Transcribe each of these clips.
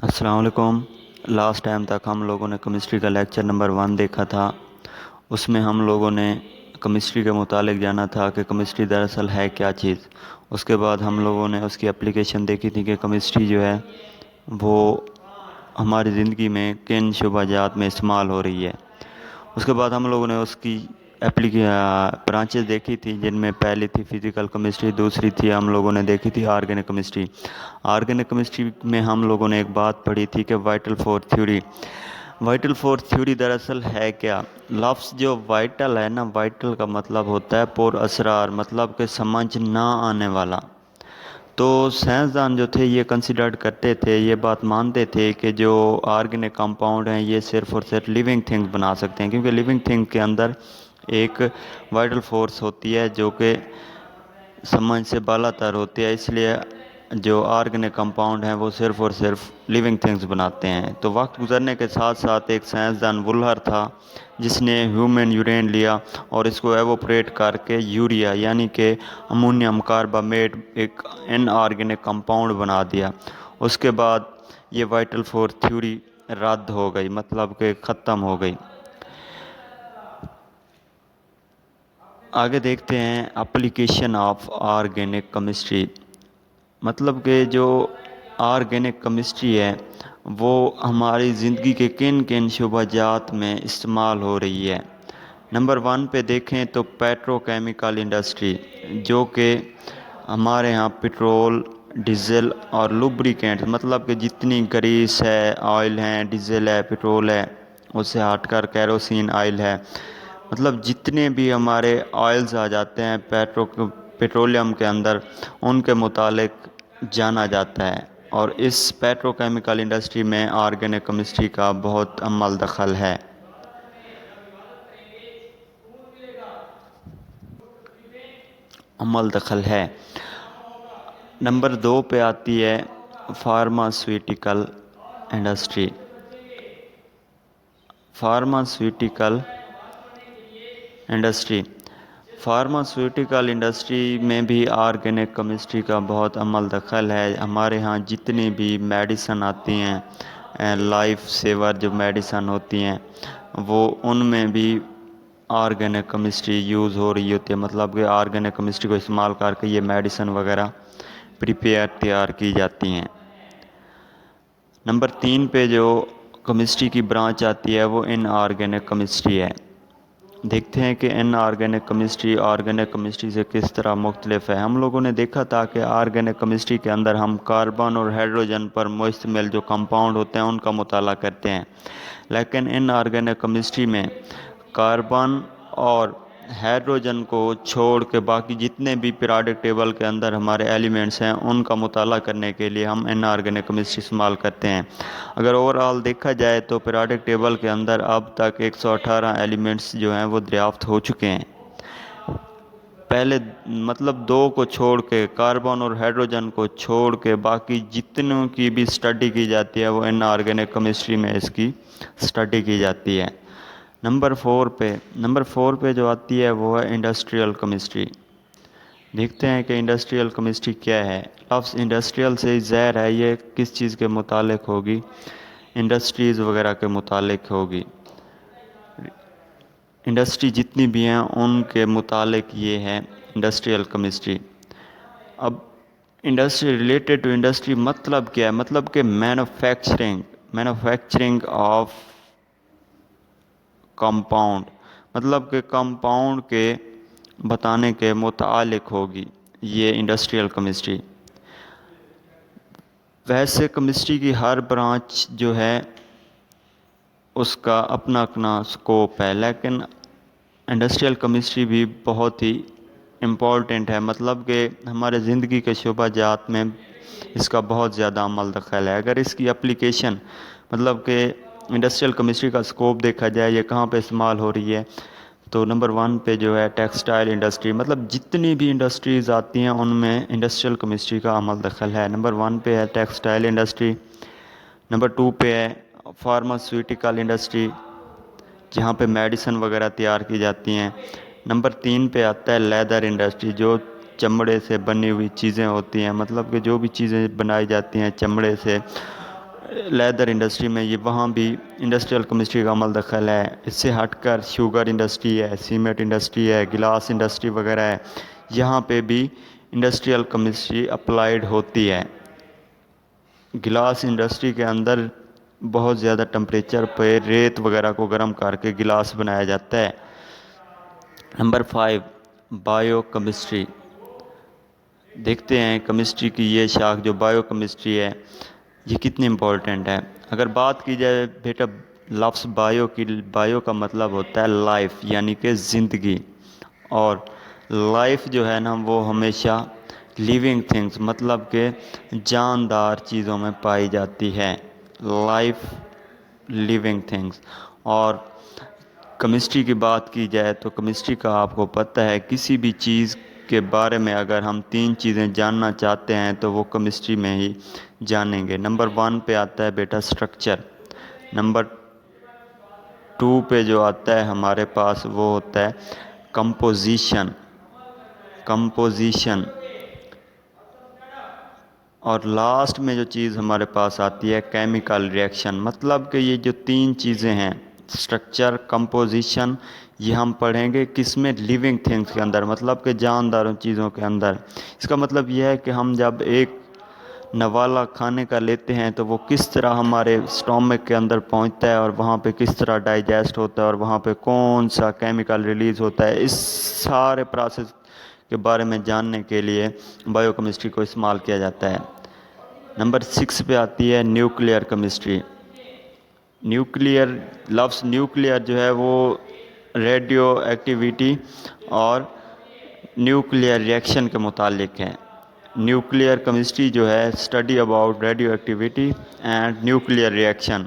السلام علیکم۔ Last time تک ہم لوگوں نے کیمسٹری کا لیکچر نمبر 1 دیکھا تھا۔ اس میں ہم لوگوں نے کیمسٹری کے متعلق جانا تھا کہ کیمسٹری دراصل ہے کیا چیز۔ اس کے بعد ہم لوگوں نے اس کی اپلیکیشن دیکھی تھی کہ کیمسٹری جو ہے وہ ہماری زندگی میں کن شعبہ جات میں استعمال ہو رہی ہے۔ اس کے بعد ہم لوگوں نے اس کی برانچز دیکھی تھی، جن میں پہلی تھی فزیکل کیمسٹری، دوسری تھی ہم لوگوں نے دیکھی تھی آرگینک کیمسٹری۔ آرگینک کیمسٹری میں ہم لوگوں نے ایک بات پڑھی تھی کہ vital force theory. Vital force theory دراصل ہے کیا؟ لفظ جو وائٹل ہے نا، وائٹل کا مطلب ہوتا ہے پر اسرار، مطلب کہ سمجھ نہ آنے والا۔ تو سائنسدان جو تھے یہ کنسیڈرڈ کرتے تھے، یہ بات مانتے تھے کہ جو آرگینک کمپاؤنڈ ہیں یہ صرف اور صرف لیونگ تھنگز بنا سکتے ہیں، کیونکہ لیونگ تھنگ کے اندر ایک وائٹل فورس ہوتی ہے جو کہ سمجھ سے بالا تر ہوتی ہے، اس لیے جو آرگینک کمپاؤنڈ ہیں وہ صرف اور صرف لیونگ تھنگز بناتے ہیں۔ تو وقت گزرنے کے ساتھ ساتھ ایک سائنسدان وولر تھا جس نے ہیومن یورین لیا اور اس کو ایوپوریٹ کر کے یوریا یعنی کہ امونیم کاربامیٹ ایک ان آرگینک کمپاؤنڈ بنا دیا۔ اس کے بعد یہ وائٹل فورس تھیوری رد ہو گئی، مطلب کہ ختم ہو گئی۔ آگے دیکھتے ہیں اپلیکیشن آف آرگینک کیمسٹری، مطلب کہ جو آرگینک کیمسٹری ہے وہ ہماری زندگی کے کن کن شعبہ جات میں استعمال ہو رہی ہے۔ نمبر 1 پہ دیکھیں تو پیٹرو کیمیکل انڈسٹری، جو کہ ہمارے ہاں پٹرول، ڈیزل اور لوبریکینٹ، مطلب کہ جتنی گریس ہے، آئل ہیں، ڈیزل ہے، پٹرول ہے، اس سے ہٹ کر کیروسین آئل ہے، مطلب جتنے بھی ہمارے آئلز آ جاتے ہیں پیٹرولیم کے اندر، ان کے متعلق جانا جاتا ہے۔ اور اس پیٹرو کیمیکل انڈسٹری میں آرگینک کیمسٹری کا بہت عمل دخل ہے۔ نمبر 2 پہ آتی ہے فارماسیوٹیکل انڈسٹری۔ فارماسیوٹیکل انڈسٹری میں بھی آرگینک کیمسٹری کا بہت عمل دخل ہے۔ ہمارے ہاں جتنی بھی میڈیسن آتی ہیں، لائف سیور جو میڈیسن ہوتی ہیں، وہ ان میں بھی آرگینک کیمسٹری یوز ہو رہی ہوتی ہے، مطلب کہ آرگینک کیمسٹری کو استعمال کر کے یہ میڈیسن وغیرہ تیار کی جاتی ہیں۔ نمبر 3 پہ جو کیمسٹری کی برانچ آتی ہے وہ ان آرگینک کیمسٹری ہے۔ دیکھتے ہیں کہ ان آرگینک کیمسٹری سے کس طرح مختلف ہے۔ ہم لوگوں نے دیکھا تھا کہ آرگینک کیمسٹری کے اندر ہم کاربن اور ہائیڈروجن پر مشتمل جو کمپاؤنڈ ہوتے ہیں ان کا مطالعہ کرتے ہیں، لیکن ان آرگینک کیمسٹری میں کاربن اور ہائیڈروجن کو چھوڑ کے باقی جتنے بھی پیریوڈک ٹیبل کے اندر ہمارے ایلیمنٹس ہیں ان کا مطالعہ کرنے کے لیے ہم ان آرگینک کیمسٹری استعمال کرتے ہیں۔ اگر اوورآل دیکھا جائے تو پیریوڈک ٹیبل کے اندر اب تک 118 ایلیمنٹس جو ہیں وہ دریافت ہو چکے ہیں۔ پہلے مطلب 2 کو چھوڑ کے، کاربن اور ہائیڈروجن کو چھوڑ کے باقی جتنوں کی بھی سٹڈی کی جاتی ہے وہ ان آرگینک کیمسٹری میں اس کی سٹڈی کی جاتی ہے۔ نمبر 4 پہ جو آتی ہے وہ ہے انڈسٹریل کیمسٹری۔ دیکھتے ہیں کہ انڈسٹریل کیمسٹری کیا ہے۔ لفظ انڈسٹریل سے ظاہر ہے یہ کس چیز کے متعلق ہوگی، انڈسٹریز وغیرہ کے متعلق ہوگی۔ انڈسٹری جتنی بھی ہیں ان کے متعلق یہ ہے انڈسٹریل کیمسٹری۔ اب انڈسٹری ریلیٹڈ ٹو انڈسٹری مطلب کیا ہے؟ مطلب کہ مینوفیکچرنگ آف کمپاؤنڈ، مطلب کہ کمپاؤنڈ کے بتانے کے متعلق ہوگی یہ انڈسٹریل کیمسٹری۔ ویسے کیمسٹری کی ہر برانچ جو ہے اس کا اپنا سکوپ ہے، لیکن انڈسٹریل کیمسٹری بھی بہت ہی امپورٹنٹ ہے، مطلب کہ ہمارے زندگی کے شعبہ جات میں اس کا بہت زیادہ عمل دخل ہے۔ اگر اس کی اپلیکیشن مطلب کہ انڈسٹریل کیمسٹری کا سکوپ دیکھا جائے یہ کہاں پہ استعمال ہو رہی ہے، تو نمبر 1 پہ جو ہے ٹیکسٹائل انڈسٹری، مطلب جتنی بھی انڈسٹریز آتی ہیں ان میں انڈسٹریل کیمسٹری کا عمل دخل ہے۔ نمبر 1 پہ ہے ٹیکسٹائل انڈسٹری۔ نمبر 2 پہ ہے فارماسیوٹیکل انڈسٹری، جہاں پہ میڈیسن وغیرہ تیار کی جاتی ہیں۔ نمبر 3 پہ آتا ہے لیدر انڈسٹری، جو چمڑے سے بنی ہوئی چیزیں ہوتی ہیں، مطلب کہ جو بھی چیزیں بنائی جاتی ہیں چمڑے سے لیدر انڈسٹری میں یہ وہاں بھی انڈسٹریل کیمسٹری کا عمل دخل ہے. اس سے ہٹ کر شوگر انڈسٹری ہے, سیمنٹ انڈسٹری ہے, گلاس انڈسٹری وغیرہ ہے, یہاں پہ بھی انڈسٹریل کیمسٹری اپلائیڈ ہوتی ہے. گلاس انڈسٹری کے اندر بہت زیادہ ٹمپریچر پہ ریت وغیرہ کو گرم کر کے گلاس بنایا جاتا ہے. Number 5 bio chemistry. دیکھتے ہیں کیمسٹری کی یہ شاخ جو بایو کیمسٹری ہے یہ کتنی امپورٹنٹ ہے. اگر بات کی جائے بیٹا لفظ بایو کی, بایو کا مطلب ہوتا ہے لائف یعنی کہ زندگی, اور لائف جو ہے نا وہ ہمیشہ لیونگ تھنگس مطلب کہ جاندار چیزوں میں پائی جاتی ہے. Life living things. اور کیمسٹری کی بات کی جائے تو کیمسٹری کا آپ کو پتہ ہے کسی بھی چیز کے بارے میں اگر ہم 3 چیزیں جاننا چاہتے ہیں تو وہ کیمسٹری میں ہی جانیں گے. نمبر 1 پہ آتا ہے بیٹا سٹرکچر. نمبر 2 پہ جو آتا ہے ہمارے پاس وہ ہوتا ہے کمپوزیشن. اور لاسٹ میں جو چیز ہمارے پاس آتی ہے کیمیکل ریئیکشن. مطلب کہ یہ جو 3 چیزیں ہیں سٹرکچر, کمپوزیشن, یہ ہم پڑھیں گے کس میں, لیونگ تھنگس کے اندر, مطلب کہ جاندار چیزوں کے اندر. اس کا مطلب یہ ہے کہ ہم جب ایک نوالہ کھانے کا لیتے ہیں تو وہ کس طرح ہمارے اسٹومک کے اندر پہنچتا ہے اور وہاں پہ کس طرح ڈائجسٹ ہوتا ہے اور وہاں پہ کون سا کیمیکل ریلیز ہوتا ہے, اس سارے پروسیس کے بارے میں جاننے کے لیے بایو کیمسٹری کو استعمال کیا جاتا ہے. نمبر 6 پہ آتی ہے نیوکلیئر کیمسٹری. نیوکلیئر لفظ نیوکلیئر جو ہے وہ ریڈیو ایکٹیویٹی اور نیوکلیئر ریئیکشن کے متعلق ہے. نیوکلیئر کیمسٹری جو ہے study about radio activity and nuclear reaction.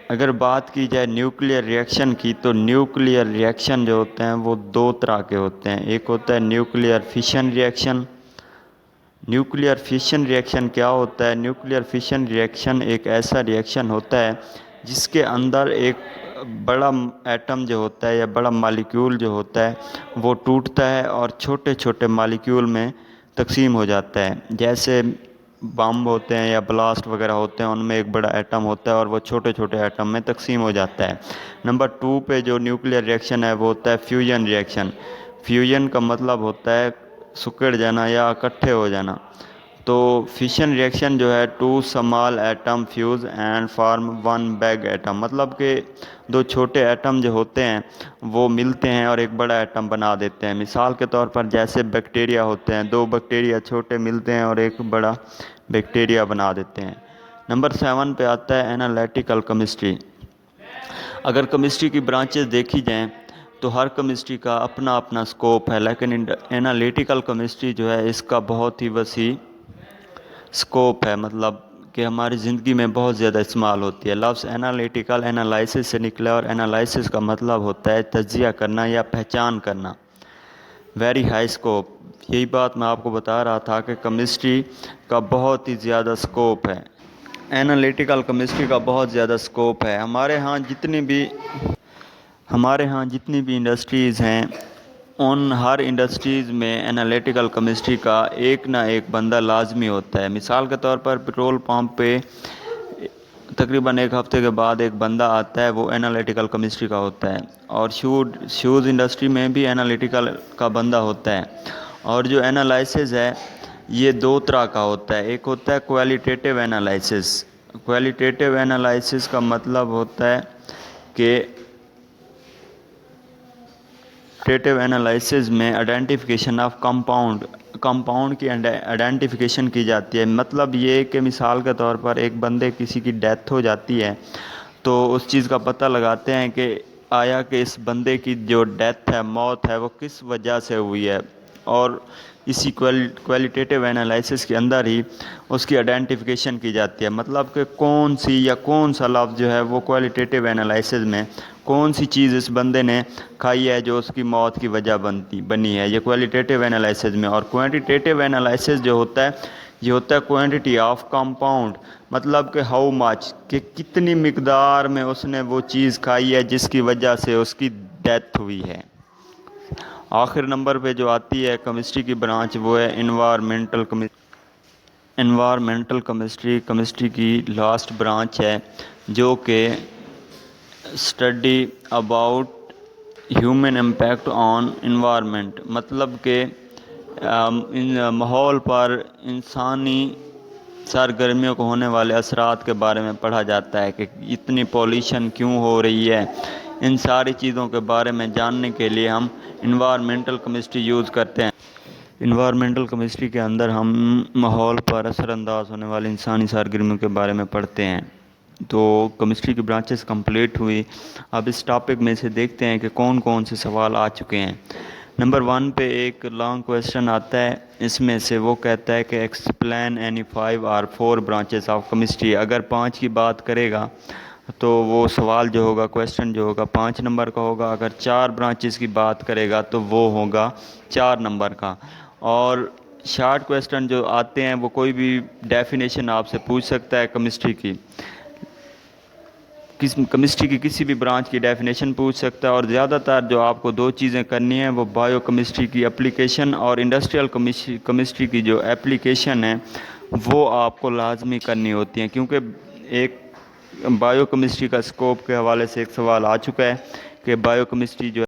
اگر بات کی جائے نیوکلیئر ریئیکشن کی تو نیوکلیئر ریئیکشن جو ہوتے ہیں وہ 2 طرح کے ہوتے ہیں. ایک ہوتا ہے nuclear fashion reaction. Nuclear fashion reaction کیا ہوتا ہے؟ نیوکلیئر فیشن ریئیکشن ایک ایسا ریئیکشن ہوتا ہے جس کے اندر ایک بڑا ایٹم جو ہوتا ہے یا بڑا مالیکیول جو ہوتا ہے وہ ٹوٹتا ہے اور چھوٹے چھوٹے مالیکیول میں تقسیم ہو جاتا ہے. جیسے بم ہوتے ہیں یا بلاسٹ وغیرہ ہوتے ہیں, ان میں ایک بڑا ایٹم ہوتا ہے اور وہ چھوٹے چھوٹے ایٹم میں تقسیم ہو جاتا ہے. نمبر 2 پہ جو نیوکلیئر ریئیکشن ہے وہ ہوتا ہے فیوژن ریئیکشن. فیوژن کا مطلب ہوتا ہے سکڑ جانا یا اکٹھے ہو جانا. تو فیشن ریئیکشن جو ہے 2 small atom fuse and form 1 big atom. مطلب کہ 2 چھوٹے ایٹم جو ہوتے ہیں وہ ملتے ہیں اور ایک بڑا ایٹم بنا دیتے ہیں. مثال کے طور پر جیسے بیکٹیریا ہوتے ہیں, 2 بیکٹیریا چھوٹے ملتے ہیں اور ایک بڑا بیکٹیریا بنا دیتے ہیں. نمبر 7 پہ آتا ہے انالیٹیکل کیمسٹری. اگر کیمسٹری کی برانچز دیکھی جائیں تو ہر کیمسٹری کا اپنا اپنا سکوپ ہے, لیکن انالیٹیکل کیمسٹری جو ہے اس کا بہت ہی وسیع سکوپ ہے. مطلب کہ ہماری زندگی میں بہت زیادہ استعمال ہوتی ہے. لفظ انالیٹیکل انالائسس سے نکلا اور انالائسس کا مطلب ہوتا ہے تجزیہ کرنا یا پہچان کرنا. Very high scope. یہی بات میں آپ کو بتا رہا تھا کہ کیمسٹری کا بہت ہی زیادہ سکوپ ہے, انالیٹیکل کیمسٹری کا بہت زیادہ سکوپ ہے. ہمارے ہاں جتنی بھی انڈسٹریز ہیں ان ہر انڈسٹریز میں انالیٹیکل کیمسٹری کا ایک نہ ایک بندہ لازمی ہوتا ہے. مثال کے طور پر پیٹرول پمپ پہ تقریباً 1 ہفتے کے بعد ایک بندہ آتا ہے, وہ انالیٹیکل کیمسٹری کا ہوتا ہے. اور شوز انڈسٹری میں بھی انالیٹیکل کا بندہ ہوتا ہے. اور جو انالائسس ہے یہ 2 طرح کا ہوتا ہے. ایک ہوتا ہے کوالٹیٹیو انالائسس. کوالٹیٹیو انالائسس کا مطلب ہوتا ہے کہ کوالٹیٹیو انالائسس میں آئیڈینٹیفیکیشن آف کمپاؤنڈ کی آئیڈینٹیفیکیشن کی جاتی ہے. مطلب یہ کہ مثال کے طور پر ایک بندے کسی کی ڈیتھ ہو جاتی ہے تو اس چیز کا پتہ لگاتے ہیں کہ آیا کہ اس بندے کی جو ڈیتھ ہے, موت ہے, وہ کس وجہ سے ہوئی ہے. اور اسی کوالٹیٹیو انالائسس کے اندر ہی اس کی آئیڈینٹیفیکیشن کی جاتی ہے. مطلب کہ کون سا لفظ جو ہے وہ کوالٹیٹیو انالائسس میں کون سی چیز اس بندے نے کھائی ہے جو اس کی موت کی وجہ بنی ہے, یہ کوالٹیٹیو انالائسس میں. اور کوانٹیٹیو انالائسس جو ہوتا ہے یہ ہوتا ہے کوانٹٹی آف کمپاؤنڈ. مطلب کہ ہاؤ مچ, کہ کتنی مقدار میں اس نے وہ چیز کھائی ہے جس کی وجہ سے اس کی ڈیتھ ہوئی ہے. آخر نمبر پہ جو آتی ہے کیمسٹری کی برانچ وہ ہے انوائرمنٹل کیمسٹری. انوائرمنٹل کیمسٹری کی لاسٹ برانچ ہے جو کہ study about human impact on environment, مطلب کہ ماحول پر انسانی سرگرمیوں کو ہونے والے اثرات کے بارے میں پڑھا جاتا ہے کہ اتنی پولیوشن کیوں ہو رہی ہے۔ ان ساری چیزوں کے بارے میں جاننے کے لیے ہم انوائرمنٹل کیمسٹری یوز کرتے ہیں۔ انوائرمنٹل کیمسٹری کے اندر ہم ماحول پر اثر انداز ہونے والی انسانی سرگرمیوں کے بارے میں پڑھتے ہیں۔ تو کیمسٹری کی برانچز کمپلیٹ ہوئی۔ اب اس ٹاپک میں سے دیکھتے ہیں کہ کون کون سے سوال آ چکے ہیں۔ نمبر 1 پہ ایک لانگ کویسچن آتا ہے، اس میں سے وہ کہتا ہے کہ ایکسپلین اینی 5 اور 4 برانچز آف کیمسٹری۔ اگر 5 کی بات کرے گا تو وہ سوال جو ہوگا، کویسچن جو ہوگا 5 نمبر کا ہوگا۔ اگر 4 برانچز کی بات کرے گا تو وہ ہوگا 4 نمبر کا۔ اور شارٹ کویسچن جو آتے ہیں وہ کوئی بھی ڈیفینیشن آپ سے پوچھ سکتا ہے کیمسٹری کی، کیمسٹری کی کسی بھی برانچ کی ڈیفینیشن پوچھ سکتا ہے۔ اور زیادہ تر جو آپ کو 2 چیزیں کرنی ہیں وہ بایو کیمسٹری کی اپلیکیشن اور انڈسٹریل کیمسٹری کی جو اپلیکیشن ہے وہ آپ کو لازمی کرنی ہوتی ہیں، کیونکہ ایک بایو کیمسٹری کا اسکوپ کے حوالے سے ایک سوال آ چکا ہے کہ بایو کیمسٹری جو